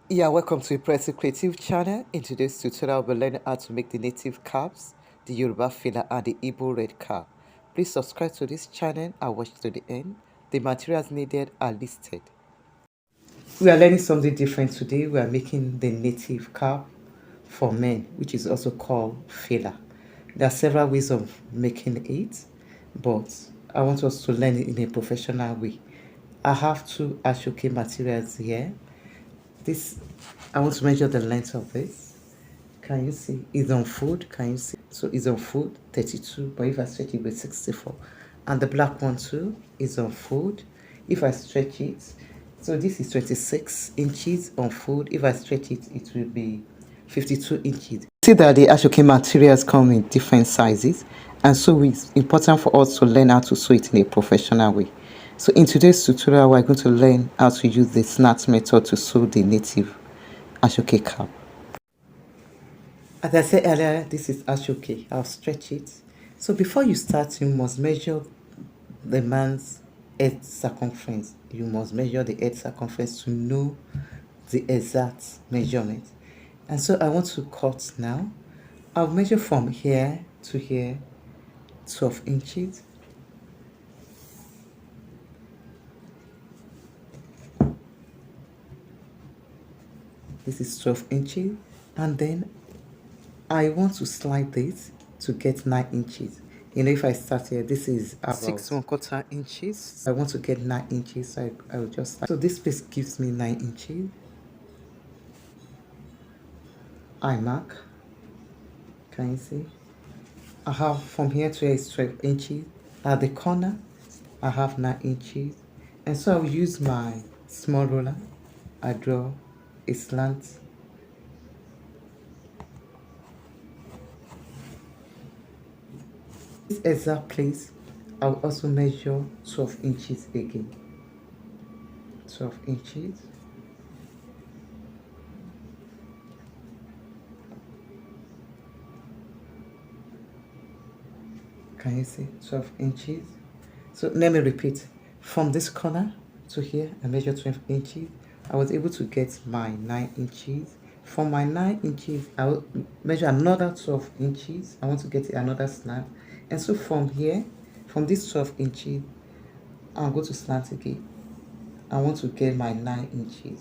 Yeah, welcome to Impressive Creative channel. In today's tutorial, we'll learn how to make the native caps, the Yoruba Fila and the Igbo red cap. Please subscribe to this channel and watch to the end. The materials needed are listed. We are learning something different today. We are making the native cap for men, which is also called Fila. There are several ways of making it, but I want us to learn it in a professional way. I have two Ashoke materials here. This, I want to measure the length of this. Can you see? It's on foot. Can you see? So it's on foot 32, but if I stretch it with 64. And the black one too is on foot. If I stretch it, so this is 26 inches on foot. If I stretch it, it will be 52 inches. See that the Ashoke materials come in different sizes, and so it's important for us to learn how to sew it in a professional way. So in today's tutorial, we're going to learn how to use the snap method to sew the native Ashoke cap. As I said earlier, this is Ashoke. I'll stretch it. So before you start, you must measure the man's head circumference. You must measure the head circumference to know the exact measurement. And so I want to cut now. I'll measure from here to here 12 inches. This is 12 inches. And then I want to slide this to get 9 inches. You know, if I start here, this is about 6 1/4 inches. I want to get 9 inches, so I will just slide. So this piece gives me 9 inches. I mark. Can you see? I have from here to here is 12 inches. At the corner, I have 9 inches. And so I'll use my small ruler. I draw a slant. This exact place, I'll also measure 12 inches again. 12 inches. Can you see? 12 inches. So let me repeat. From this corner to here, I measure 12 inches. I was able to get my 9 inches. From my 9 inches, I will measure another 12 inches. I want to get another slant. And so from here, from this 12 inches, I'll go to slant again. I want to get my 9 inches.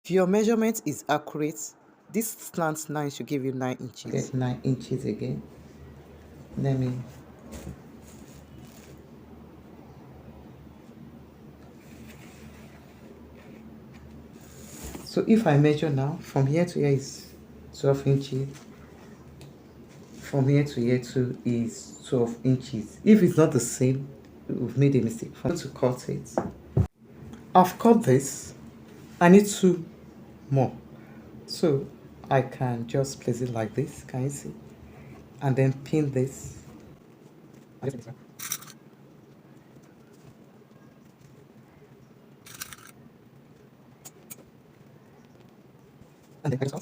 If your measurement is accurate, this slant 9 should give you 9 inches. Get 9 inches again. Let me So if I measure now, from here to here is 12 inches. From here to here too is 12 inches. If it's not the same, we've made a mistake. I'm going to cut it. I've cut this. I need 2 more. So I can just place it like this. Can you see? And then pin this. And then so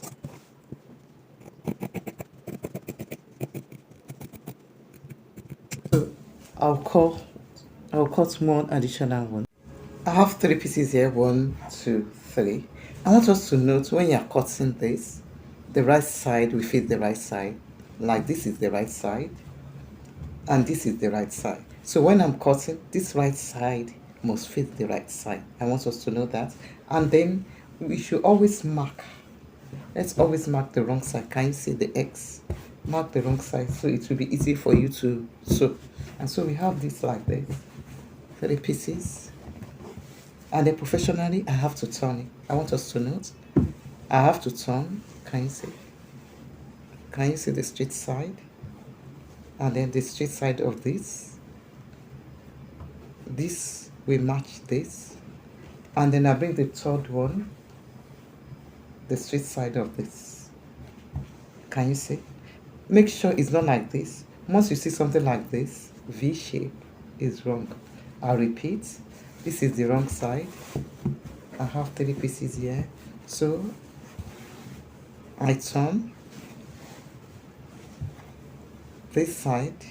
I'll cut one additional one. I have 3 pieces here. 1, 2, 3. I want us to note when you're cutting this, the right side will fit the right side. Like this is the right side, and this is the right side. So when I'm cutting, this right side must fit the right side. I want us to know that. And then we should always mark. Let's always mark the wrong side. Can you see the X? Mark the wrong side so it will be easy for you to sew. And so we have this like this. 3 pieces. And then professionally, I have to turn it. I want us to note, I have to turn. Can you see? Can you see the straight side? And then the straight side of this. This will match this. And then I bring the third one, the straight side of this. Can you see? Make sure it's not like this. Once you see something like this, V shape is wrong. I'll repeat. This is the wrong side. I have 3 pieces here. So I turn this side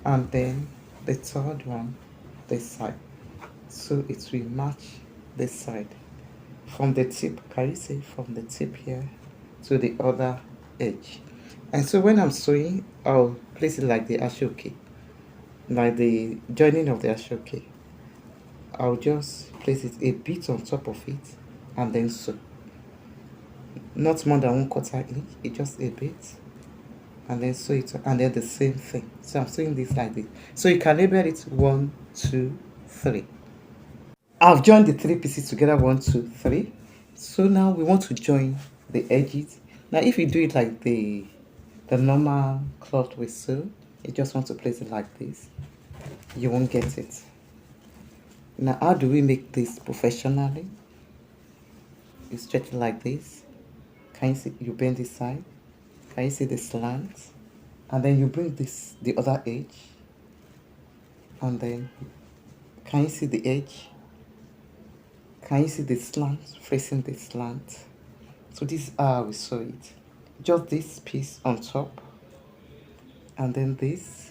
and then the third one this side, so it will match this side. from the tip, can you see from the tip here to the other edge? And so when I'm sewing, I'll place it like the ashoke, like the joining of the ashoke. I'll just place it a bit on top of it and then sew. Not more than 1/4 inch, it's just a bit. And then sew it, and then the same thing. So I'm sewing this like this. So you can label it 1, 2, 3. I've joined the 3 pieces together, 1, 2, 3. So now we want to join the edges. Now if you do it like the normal cloth we sew, you just want to place it like this, you won't get it. Now how do we make this professionally? You stretch it like this. Can you see? You bend this side. Can you see the slant? And then you bring this the other edge, and then can you see the edge? Can you see the slant facing the slant? So this is how we sew it. Just this piece on top, and then this,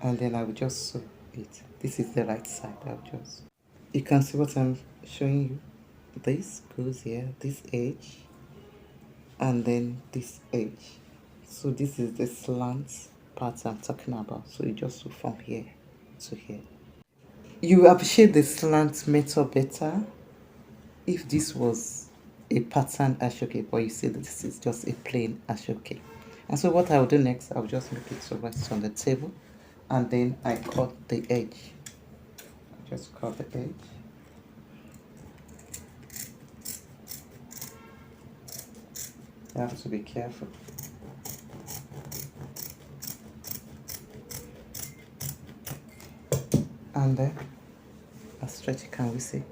and then I will just sew it. This is the right side. I'll just, you can see what I'm showing you. This goes here, this edge, and then this edge. So this is the slant part I'm talking about. So you just sew from here to here. You appreciate the slant method better if this was a pattern ashoke, but you see that this is just a plain ashoke. And so what I'll do next, I'll just make it to rest on the table, and then I cut the edge. Just cut the edge. You have to be careful. And then I stretch it, can we see?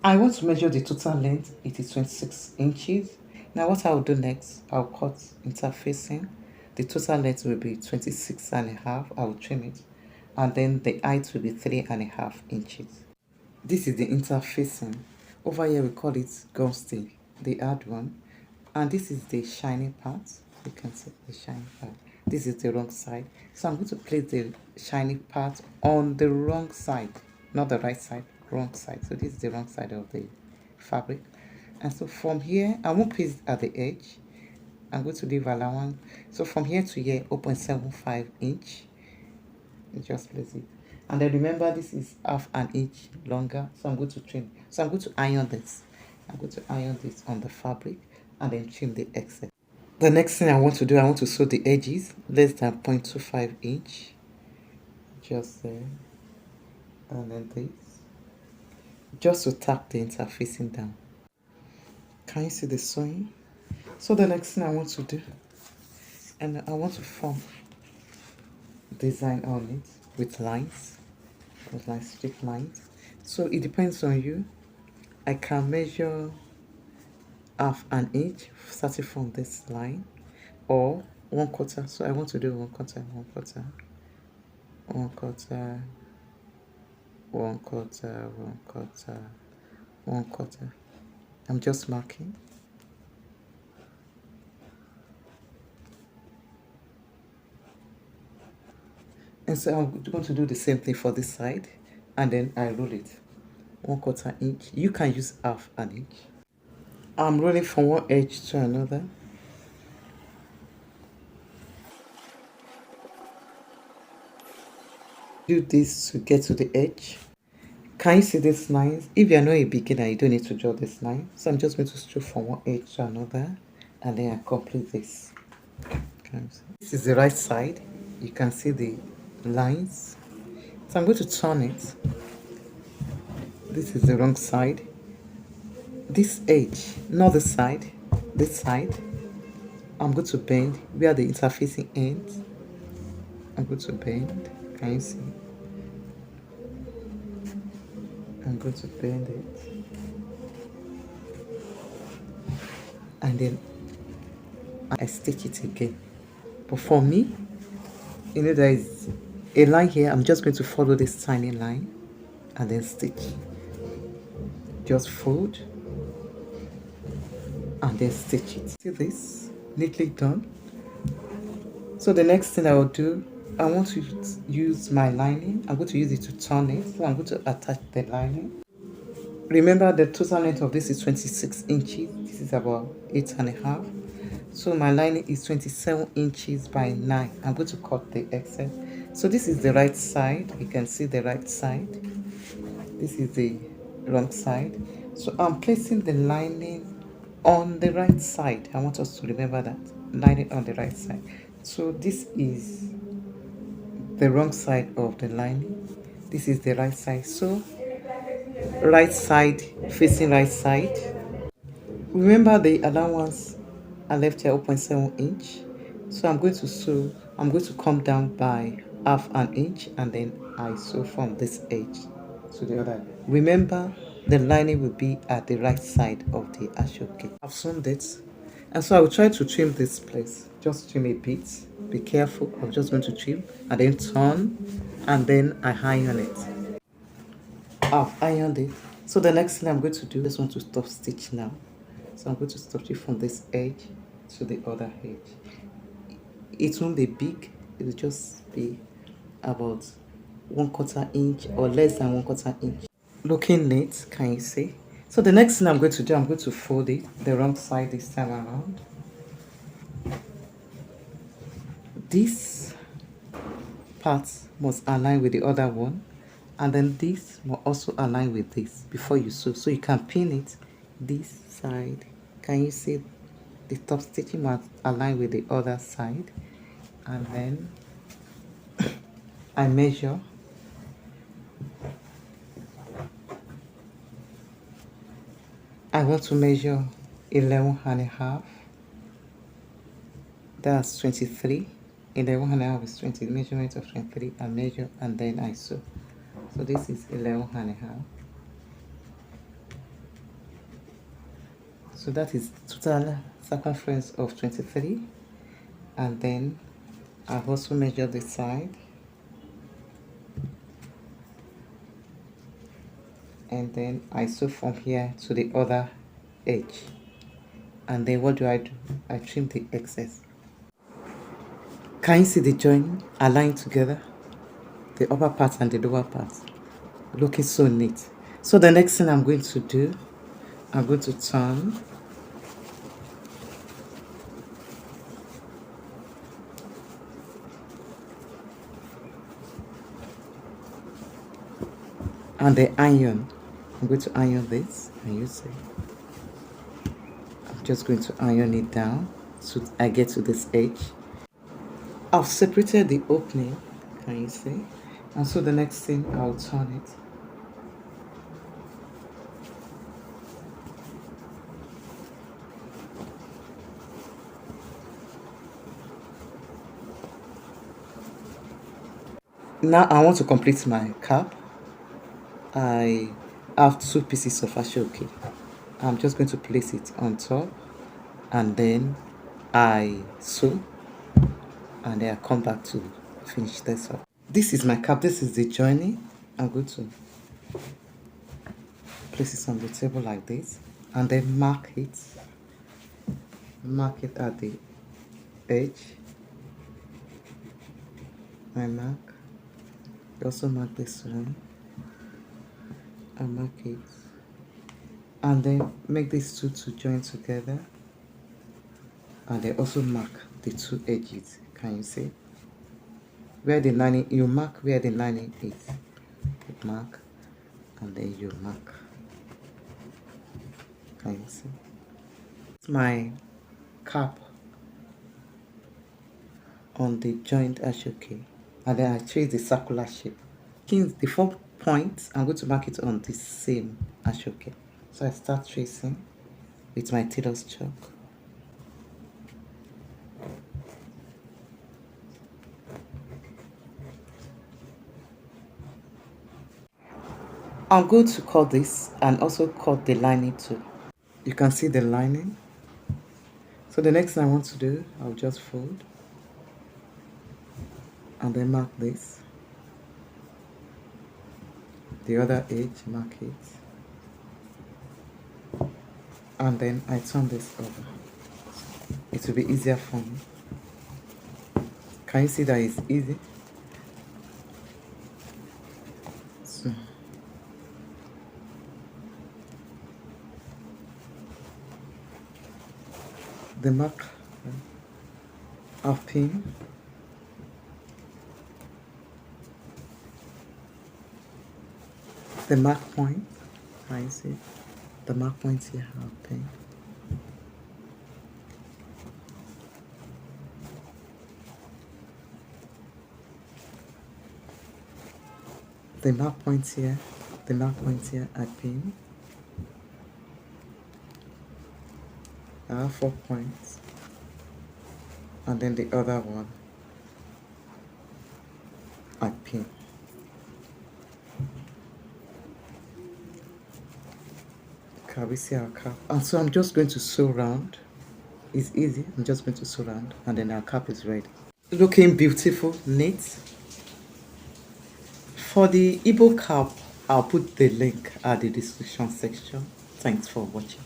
I want to measure the total length. It is 26 inches. Now what I'll do next, I'll cut interfacing. The total length will be 26.5. I will trim it. And then the height will be 3.5 inches. This is the interfacing. Over here we call it gum stick, the hard one. And this is the shiny part. You can see the shiny part. This is the wrong side. So I'm going to place the shiny part on the wrong side, not the right side, wrong side. So this is the wrong side of the fabric. And so from here, I won't place it at the edge. I'm going to leave allowance. So from here to here, 0.75 inch. Just place it. And then remember, this is half an inch longer. So I'm going to trim. So I'm going to iron this. I'm going to iron this on the fabric and then trim the excess. The next thing I want to do, I want to sew the edges less than 0.25 inch. Just there. And then this. Just to tap the interfacing down. Can you see the sewing? So the next thing I want to do, and I want to form design on it with lines, straight lines. So it depends on you. I can measure half an inch starting from this line, or 1/4. So I want to do 1/4, 1/4, 1/4, 1/4, 1/4, 1/4. I'm just marking. And so I'm going to do the same thing for this side, and then I roll it 1/4 inch. You can use half an inch. I'm rolling from one edge to another. Do this to get to the edge. Can you see this line? If you are not a beginner, you don't need to draw this line. So I'm just going to stroke from one edge to another, and then I complete this. This is the right side. You can see the lines. So I'm going to turn it. This is the wrong side. This edge, not the side, this side, I'm going to bend where the interfacing ends. I'm going to bend. Can you see? I'm going to bend it, and then I stitch it again. But for me, you know, there is a line here. I'm just going to follow this tiny line and then stitch. Just fold and then stitch it. See this? Neatly done. So the next thing I will do, I want to use my lining. I'm going to use it to turn it. So I'm going to attach the lining. Remember the total length of this is 26 inches. This is about 8.5. So my lining is 27 inches by 9. I'm going to cut the excess. So this is the right side. You can see the right side. This is the wrong side. So I'm placing the lining on the right side. I want us to remember that. Lining on the right side. So this is the wrong side of the lining. This is the right side. So right side facing right side. Remember the allowance I left here 0.7 inch. So I'm going to come down by half an inch and then I sew from this edge to the other. Remember the lining will be at the right side of the ashoke. I've sewn it, and so I will try to trim this place. Just trim a bit. Be careful. I'm just going to trim and then turn and then I iron it. I've ironed it. So the next thing I'm going to do, I just want to stop stitch now. So I'm going to stop it from this edge to the other edge. It won't be big, it will just be about 1/4 inch or less than 1/4 inch. Looking neat, can you see? So the next thing I'm going to do, I'm going to fold it the wrong side this time around. This part must align with the other one, and then this will also align with this before you sew, so you can pin it this side. Can you see the top stitching must align with the other side? And then I measure. I want to measure 11.5. That's 23. 11.5 is 20. Measurement of 23. I measure and then I sew. So this is 11.5. So that is total circumference of 23. And then I've also measured the side. And then I sew from here to the other edge. And then what do? I trim the excess. Can you see the join aligned together? The upper part and the lower part. Looking so neat. So the next thing I'm going to do, I'm going to turn. And the iron. I'm going to iron this. Can you see? I'm just going to iron it down so I get to this edge. I've separated the opening. Can you see? And so the next thing, I'll turn it. Now I want to complete my cap. I have 2 pieces of ashoke. I'm just going to place it on top and then I sew and then I come back to finish this up. This is my cap. This is the joining. I'm going to place it on the table like this and then mark it at the edge. I mark. I also mark this one. I mark it and then make these two to join together, and then also mark the 2 edges. Can you see where the lining? You mark where the lining is. You mark and then you mark. Can you see? It's my cap on the joint ashoke, and then I trace the circular shape. The 4 points, I'm going to mark it on the same ashoke. So I start tracing with my tailor's chalk. I'm going to cut this and also cut the lining too. You can see the lining. So the next thing I want to do, I'll just fold and then mark this. The other edge, mark it. And then I turn this over. It will be easier for me. Can you see that it's easy? So the mark of pin, the mark point, I see the mark points here have pin. The mark points here, the mark points here are pin. I have 4 points, and then the other one I pin. Can we see our cap? And so I'm just going to sew round. It's easy. I'm just going to sew round, and then our cap is ready. Looking beautiful, neat. For the Igbo cap, I'll put the link at the description section. Thanks for watching.